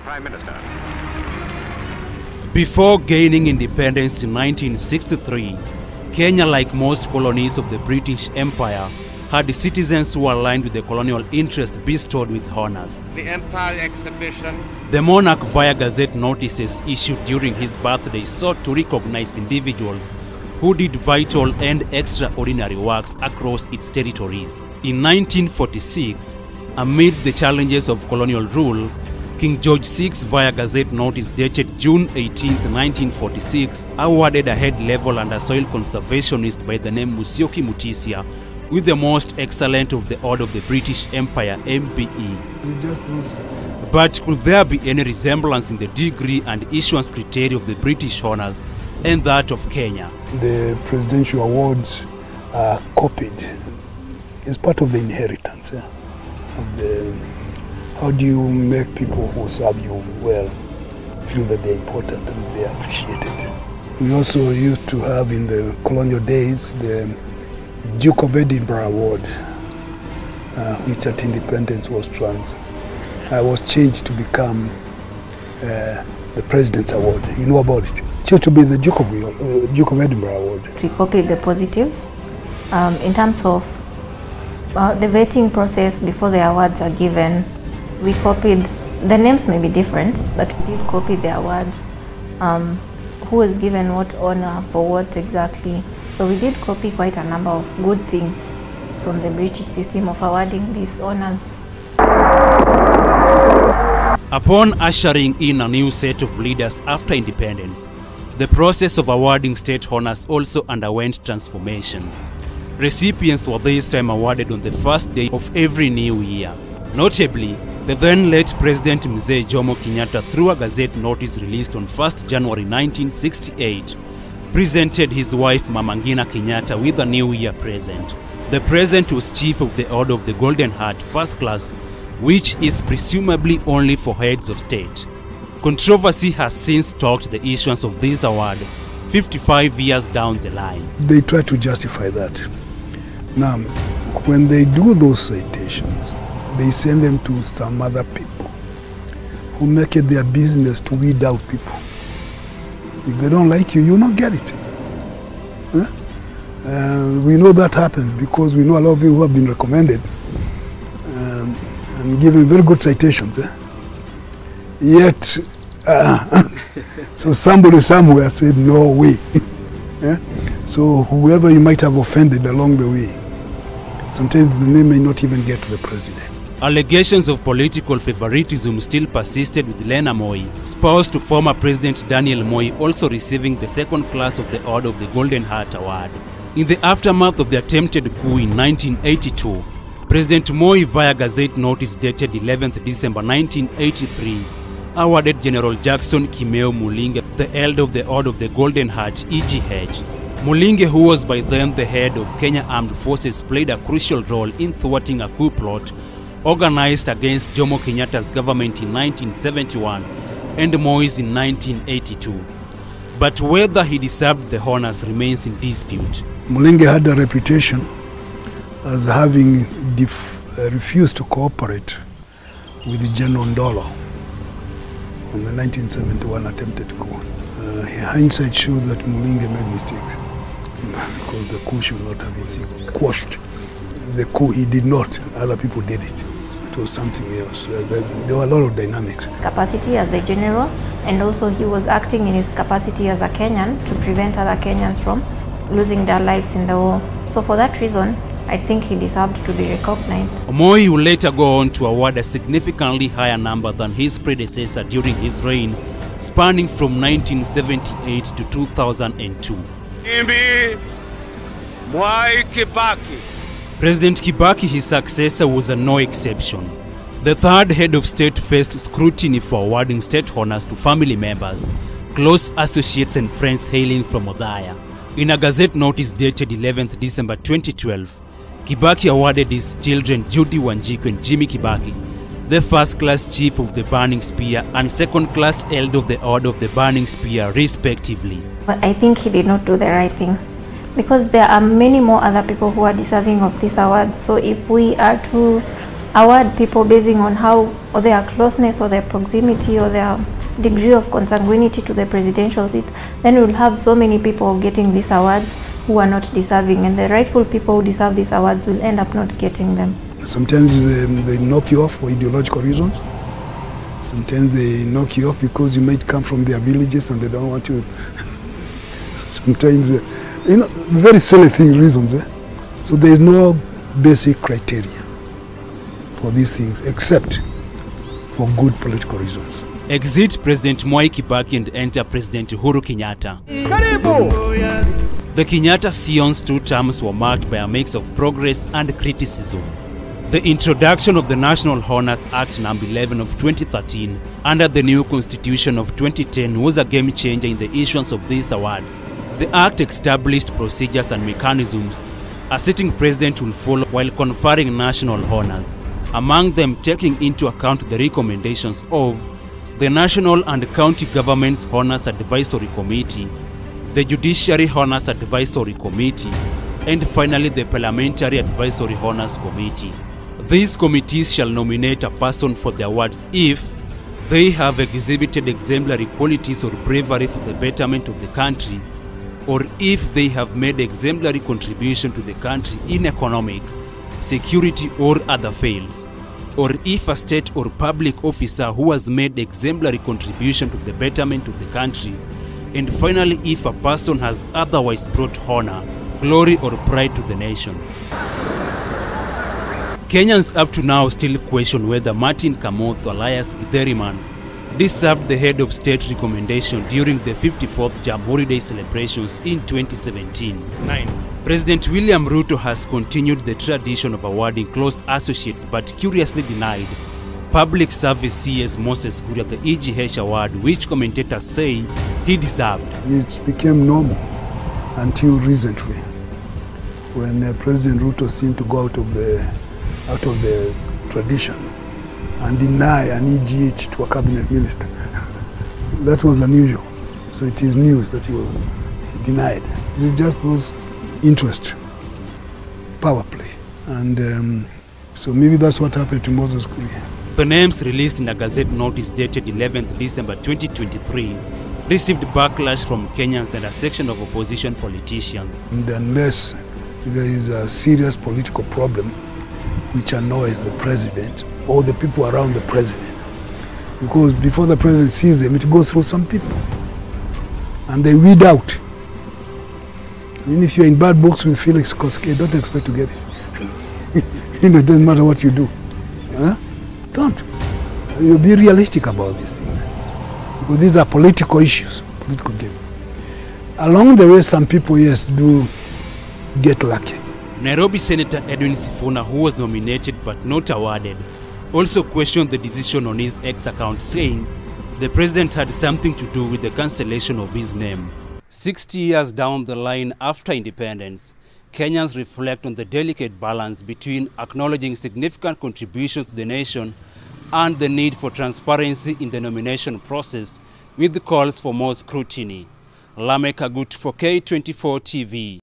Prime Minister. Before gaining independence in 1963, Kenya, like most colonies of the British Empire, had citizens who aligned with the colonial interest bestowed with honors. The Empire Exhibition. The monarch, via gazette notices issued during his birthday, sought to recognize individuals who did vital and extraordinary works across its territories. In 1946, amidst the challenges of colonial rule, King George VI, via gazette notice dated June 18, 1946, awarded a head-level under-soil conservationist by the name Musyoki Mutisia with the most excellent of the Order of the British Empire, MBE. But could there be any resemblance in the degree and issuance criteria of the British honors and that of Kenya? The presidential awards are copied. It's part of the inheritance of the. How do you make people who serve you well feel that they're important and they're appreciated? We also used to have in the colonial days the Duke of Edinburgh Award, which at independence was changed to become the President's Award. You know about it. It used to be the Duke of Edinburgh Award. We copied the positives. In terms of the vetting process before the awards are given, we copied, the names may be different, but we did copy the awards. Who was given what honor for what exactly. So we did copy quite a number of good things from the British system of awarding these honors. Upon ushering in a new set of leaders after independence, the process of awarding state honors also underwent transformation. Recipients were this time awarded on the first day of every new year. Notably, the then late President Mzee Jomo Kenyatta, through a gazette notice released on 1st January 1968, presented his wife Mama Ngina Kenyatta with a New Year present. The present was Chief of the Order of the Golden Heart, First Class, which is presumably only for heads of state. Controversy has since stalked the issuance of this award 55 years down the line. They try to justify that. Now, when they do those citations, they send them to some other people who make it their business to weed out people. If they don't like you, you'll not get it. We know that happens because we know a lot of you who have been recommended and given very good citations. Yet, so somebody somewhere said, no way. So whoever you might have offended along the way, sometimes the name may not even get to the president. Allegations of political favoritism still persisted, with Lena Moi, spouse to former President Daniel Moi, also receiving the second class of the Order of the Golden Heart Award. In the aftermath of the attempted coup in 1982, President Moi, via gazette notice dated 11th December 1983, awarded General Jackson Kimeo Mulinge the Elder of the Order of the Golden Heart, EGH. Mulinge, who was by then the head of Kenya Armed Forces, played a crucial role in thwarting a coup plot organized against Jomo Kenyatta's government in 1971 and Moi's in 1982. But whether he deserved the honors remains in dispute. Mulinge had a reputation as having refused to cooperate with General Ndolo on the 1971 attempted coup. Hindsight shows that Mulinge made mistakes because the coup should not have been quashed. The coup, he did not. Other people did it. It was something else. There were a lot of dynamics. Capacity as a general, and also he was acting in his capacity as a Kenyan to prevent other Kenyans from losing their lives in the war. So for that reason, I think he deserved to be recognized. Moi would later go on to award a significantly higher number than his predecessor during his reign, spanning from 1978 to 2002. Mwai Kibaki. President Kibaki, his successor, was no exception. The third head of state faced scrutiny for awarding state honors to family members, close associates and friends hailing from Othaya. In a gazette notice dated 11th December 2012, Kibaki awarded his children Judy Wanjiku and Jimmy Kibaki the first-class Chief of the Burning Spear and second-class Elder of the Order of the Burning Spear, respectively. But I think he did not do the right thing, because there are many more other people who are deserving of this award. So if we are to award people basing on how, or their closeness, or their proximity, or their degree of consanguinity to the presidential seat, then we'll have so many people getting these awards who are not deserving, and the rightful people who deserve these awards will end up not getting them. Sometimes they knock you off for ideological reasons. Sometimes they knock you off because you might come from their villages and they don't want you. Sometimes, very silly reasons. So there is no basic criteria for these things except for good political reasons. Exit President Mwai Kibaki and enter President Uhuru Kenyatta. The Kenyatta Sion's 2 terms were marked by a mix of progress and criticism. The introduction of the National Honours Act No. 11 of 2013 under the new Constitution of 2010 was a game changer in the issuance of these awards. The Act established procedures and mechanisms a sitting president will follow while conferring national honours, among them taking into account the recommendations of the National and County Governments Honours Advisory Committee, the Judiciary Honours Advisory Committee, and finally the Parliamentary Advisory Honours Committee. These committees shall nominate a person for the award if they have exhibited exemplary qualities or bravery for the betterment of the country, or if they have made exemplary contribution to the country in economic, security or other fields, or if a state or public officer who has made exemplary contribution to the betterment of the country, and finally if a person has otherwise brought honor, glory or pride to the nation. Kenyans up to now still question whether Martin Kamoth alias Githeriman deserved the head of state recommendation during the 54th Jamhuri Day celebrations in 2017. President William Ruto has continued the tradition of awarding close associates but curiously denied Public Service CS Moses Kuria the EGH award, which commentators say he deserved. It became normal until recently, when President Ruto seemed to go out of the tradition and deny an EGH to a cabinet minister. That was unusual. So it is news that he denied. It just was interest, power play. And so maybe that's what happened to Moses Kuria. The names released in a Gazette notice dated 11th December 2023 received backlash from Kenyans and a section of opposition politicians. And unless there is a serious political problem which annoys the president or the people around the president, because before the president sees them, it goes through some people and they weed out. I mean, if you're in bad books with Felix Koske, don't expect to get it. It doesn't matter what you do. Huh? Don't. You be realistic about these things, because these are political issues, political game. Along the way, some people, yes, do get lucky. Nairobi Senator Edwin Sifuna, who was nominated but not awarded, also questioned the decision on his X account, saying the president had something to do with the cancellation of his name. 60 years down the line after independence, Kenyans reflect on the delicate balance between acknowledging significant contributions to the nation and the need for transparency in the nomination process, with calls for more scrutiny. Lamek Agut for K24 TV.